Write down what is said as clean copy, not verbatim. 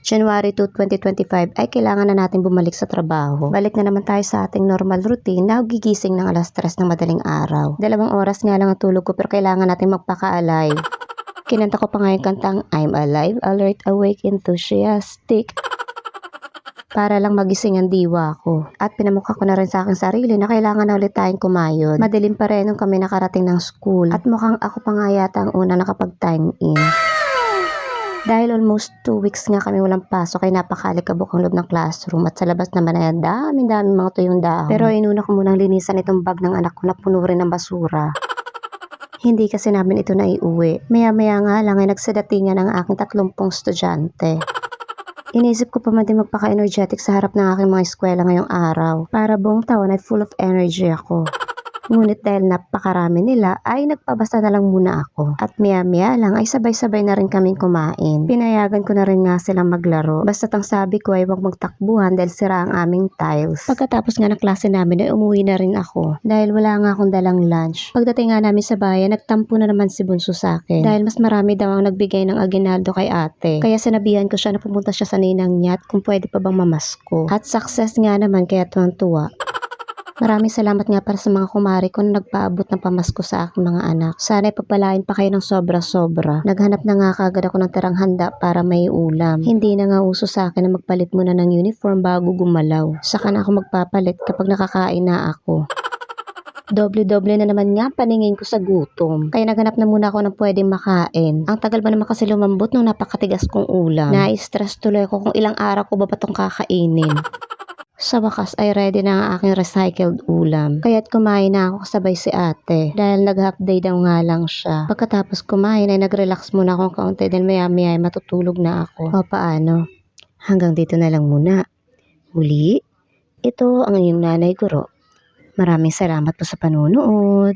January 2, 2025 ay kailangan na natin bumalik sa trabaho. Balik na naman tayo sa ating normal routine na gigising ng alas 3 ng madaling araw. 2 oras nga lang ang tulog ko pero kailangan natin magpaka-alive. Kinanta ko pa nga yung kantang I'm alive, alert, awake, enthusiastic para lang magising ang diwa ko. At pinamukha ko na rin sa aking sarili na kailangan na ulit tayong kumayod. Madilim pa rin nung kami nakarating ng school at mukhang ako pa nga yata ang una nakapag-time in. Dahil almost 2 weeks nga kami walang pasok ay napakalikabok ang loob ng classroom at sa labas naman ay daming mga tuyong dahon. Pero inuna ko munang linisan itong bag ng anak ko na puno rin ng basura. Hindi kasi namin ito naiuwi. Maya-maya nga lang ay nagsadatingan ang aking 30 estudyante. Inisip ko pa man din magpaka-energetic sa harap ng aking mga eskwela ngayong araw para buong taon ay full of energy ako. Ngunit dahil napakarami nila ay nagpabasa na lang muna ako. At maya-maya lang ay sabay-sabay na rin kaming kumain. Pinayagan ko na rin nga silang maglaro. Basta't ang sabi ko ay huwag magtakbuhan dahil sira ang aming tiles. Pagkatapos nga ng klase namin ay umuwi na rin ako. Dahil wala nga akong dalang lunch. Pagdating nga namin sa bayan, nagtampo na naman si Bunso sa akin. Dahil mas marami daw ang nagbigay ng aginaldo kay ate. Kaya sinabihan ko siya na pumunta siya sa ninang niya at kung pwede pa bang mamasko. At success nga naman kaya tuwang-tuwa. Maraming salamat nga para sa mga kumari ko na nagpaabot ng pamasko sa aking mga anak. Sana'y pagpalain pa kayo ng sobra-sobra. Naghanap na nga kagad ako ng tirang handa para may ulam. Hindi na nga uso sa akin na magpalit muna ng uniform bago gumalaw. Saka na ako magpapalit kapag nakakain na ako. Doble-doble na naman nga paningin ko sa gutom. Kaya naghanap na muna ako ng pwedeng makain. Ang tagal ba naman kasi lumambot nung napakatigas kong ulam. Na-stress tuloy ako kung ilang araw ko ba itong kakainin. Sa wakas ay ready na ang aking recycled ulam. Kaya't kumain na ako kasabay si ate. Dahil nag-half day daw nga lang siya. Pagkatapos kumain ay nag-relax muna akong kaunti dahil maya-maya ay matutulog na ako. O paano? Hanggang dito na lang muna. Muli, ito ang iyong nanay guro. Maraming salamat po sa panunood.